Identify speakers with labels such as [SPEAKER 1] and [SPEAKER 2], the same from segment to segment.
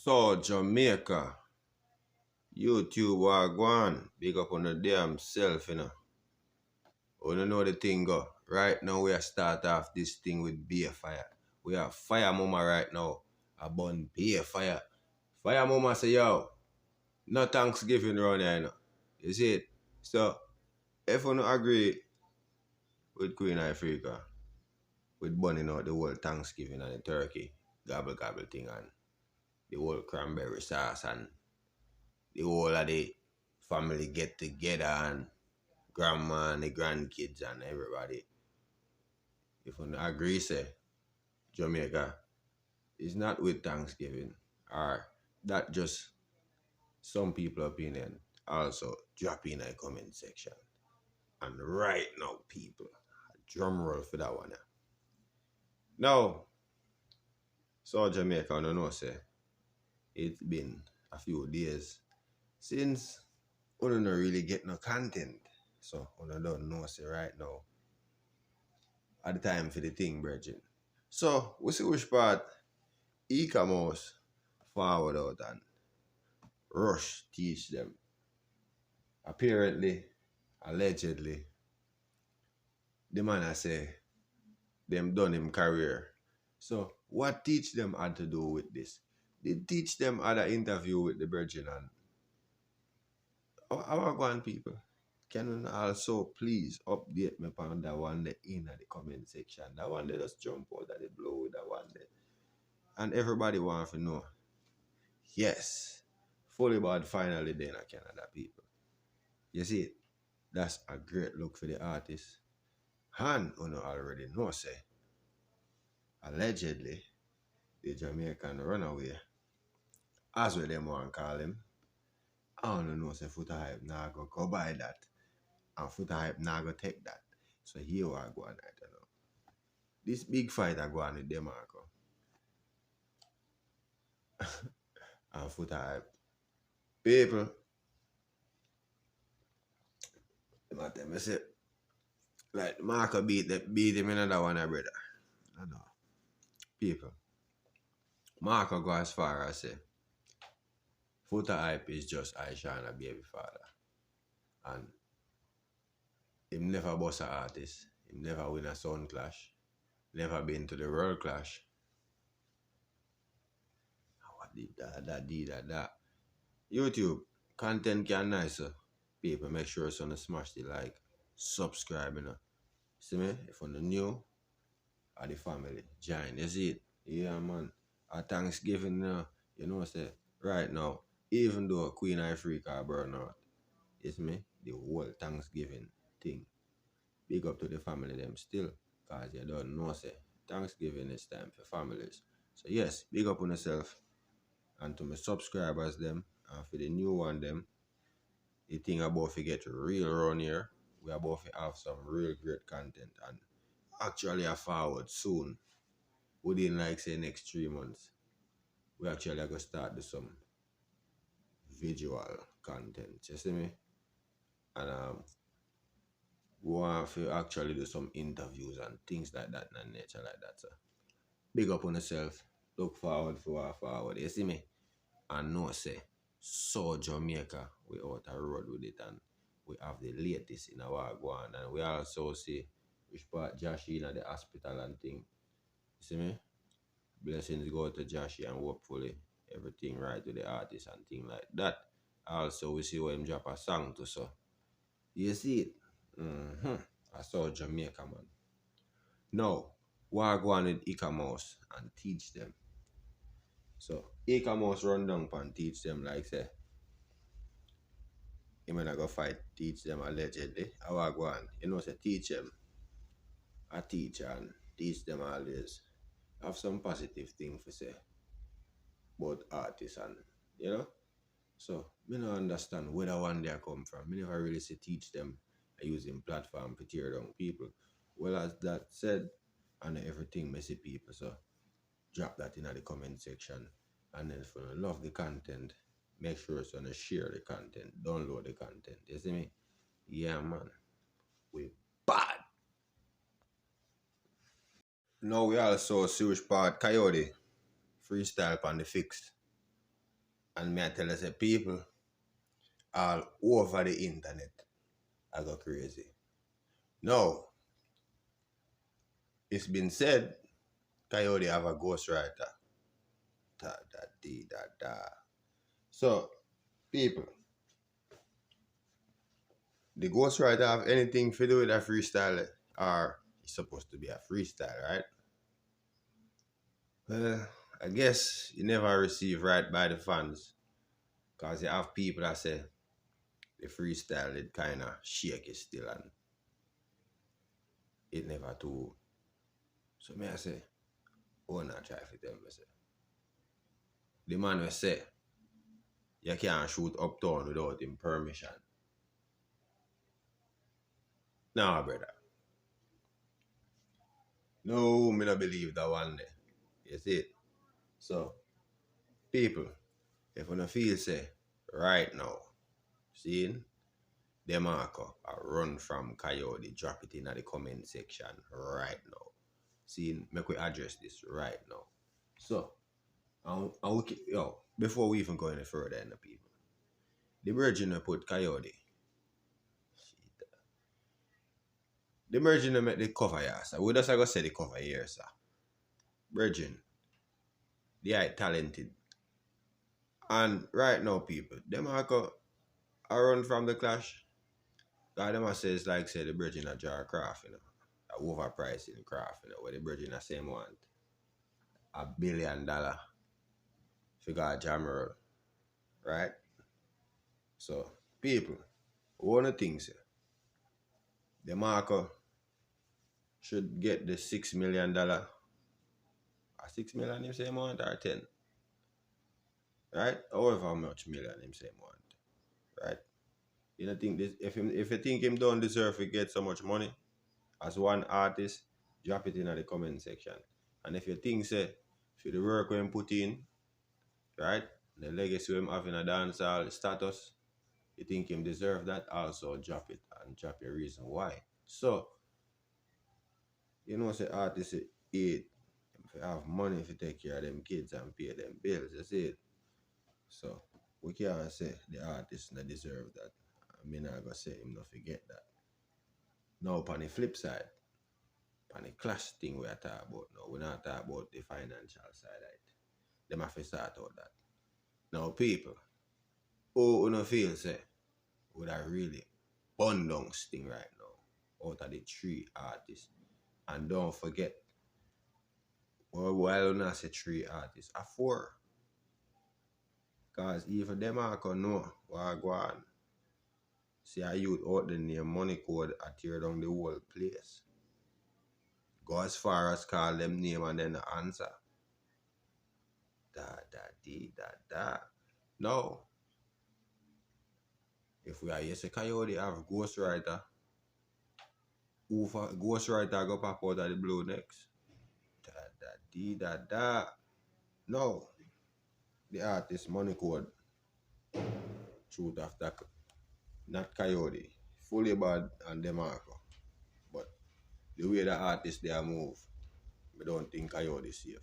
[SPEAKER 1] So, Jamaica, YouTube wagwan, big up on the damn self, you know. You know the thing go. Right now we are start off this thing with beer fire. We have fire mama right now. I burn beer fire. Fire mama say, yo, no Thanksgiving around here, you know. You see it? So, if you don't agree with Queen Africa, with burning out the whole Thanksgiving and the turkey, gobble gobble thing and the whole cranberry sauce and the whole of the family get together and grandma and the grandkids and everybody. If you agree, say Jamaica is not with Thanksgiving, or that just some people opinion. Also, drop in a comment section. And right now, people, drum roll for that one. Now, so Jamaica, I don't know, say it's been a few days since we don't really get no content. So, I don't know, say right now, at the time for the thing, brethren. So, we see which part Eeka mouse forward out and rush teach them. Apparently, allegedly, the man I say them done him career. So, what teach them had to do with this? They teach them had an interview with the brethren and our one people. Can you also please update me on that one there in the comment section? That one they just jump out of the blow with that one there. And everybody wants to know. Yes, fully bad finally then a Canada people. You see it? That's a great look for the artist. And you know already know say allegedly the Jamaican runaway, as well them want call him. I don't know say Foota Hype now go buy that. And Foota Hype now go take that. So here we are going right now. This big fight are going with demarco. And Foota Hype. People, I tell me say, like Marco beat him in another one, brother. I know. People. Marco go as far as say Foota Hype is just Aisha and a baby father. And him never bust an artist. Him never win a sound clash. Never been to the world clash. What did that? YouTube, content can nice, so people make sure so you smash the like, subscribe, you know. See me? If you're new, or the family, join. You see it? Yeah, man. At Thanksgiving, you know, say, right now, even though Queen Africa burn out, it's me, the whole Thanksgiving thing. Big up to the family them still, because you don't know, say, Thanksgiving is time for families. So yes, big up on yourself, and to my subscribers them, and for the new one them, the thing about to get real around here, we are about to have some real great content, and actually a forward soon, within like say next 3 months, we actually are going to start do some visual content, you see me? And we want to actually do some interviews and things like that and nature like that. So big up on yourself. Look forward for our forward. You see me? And no say, so Jamaica, we out a road with it and we have the latest in our Guan. And we also see which part Joshy in the hospital and thing. You see me? Blessings go to Joshy and hopefully everything right with the artist and thing like that. Also, we see what him drop a song to so. You see it? I saw Jamaica, man. Now, we go on with Eeka Mouse and teach them. So, Eeka Mouse run down and teach them like say, he might go fight, teach them allegedly. I will go on. You know, say teach them. I teach and teach them always. Have some positive thing for say about artists and, you know. So, me don't understand where the one they come from. Me never really say teach them using platform to tear down people. Well, as that said, and everything messy people. So, drop that in the comment section. And then if you love the content, make sure you share the content, download the content. You see me? Yeah, man. We bad. Now we also see which part Coyote freestyle on the fix. And me I tell you, say people all over the internet I go crazy. Now, it's been said Coyote have a ghostwriter. Da da dee da da. So, people, the ghostwriter have anything to do with a freestyle or it's supposed to be a freestyle, right? Well, I guess you never receive right by the fans. Because you have people that say the freestyle it kinda shaky still and it never too. So me I say, oh not try to tell me say. The man will say you can't shoot uptown without him permission. Nah, brother. No, me not believe that one day. You see it? So, people, if you feel say, right now, seeing demarco I run from Coyote, drop it in the comment section right now. Seeing, make we address this right now. So, before we even go any further in the people, the virgin put Coyote. The virgin make the cover here, sir. We just go say the cover here, sir. Virgin, they are talented. And right now, people, them I run from the clash. God, them say it's like say the virgin a jar craft, you know. A overpricing craft, you know, where the virgin a same want $1 billion figure a jammer, right? So, people, one of the things here, the marker should get the $6 million. A 6 million him say him want or 10. Right? However much million him say him want. Right? You don't think this if you think him don't deserve to get so much money as one artist, drop it in the comment section. And if you think say for the work we him put in, right? The legacy him having a dancehall status, you think him deserve that, also drop it and drop your reason why. So you know say artists eat if you have money to take care of them kids and pay them bills, you see it. So we can't say the artist not deserve that. I mean I go say him not forget that. Now upon the flip side, upon the clash thing we are talking about now, we're not talking about the financial side of it. Them have to start out that. Now people, who don't feel say would I really bun down sting right now out of the 3 artists. And don't forget, well, while I not say 3 artists, a 4. Because even them I can know what go on. See a youth out there near money code I tear down the whole place. Go as far as call them name and then the answer. Da da dee da da. No. If we are yes a Coyote have ghostwriter, who for ghostwriter go pop out of the blue next. Da da dee da da. No. The artist money code. Shoot after not Coyote. Fully bad and demarco. But the way the artists they are move, I don't think Coyote is safe.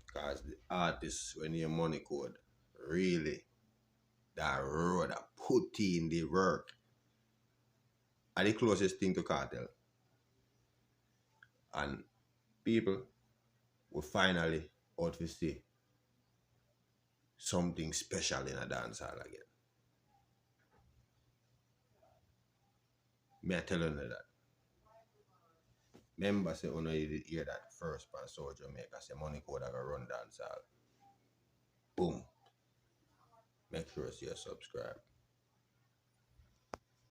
[SPEAKER 1] Because the artists when you money code, really that road that put in the work are the closest thing to cartel. And people will finally out to see something special in a dancehall again. Me I tell you that. Remember say when you hear that first pan Soul Jamaica say money code I go run dancehall. Boom. Make sure you subscribe.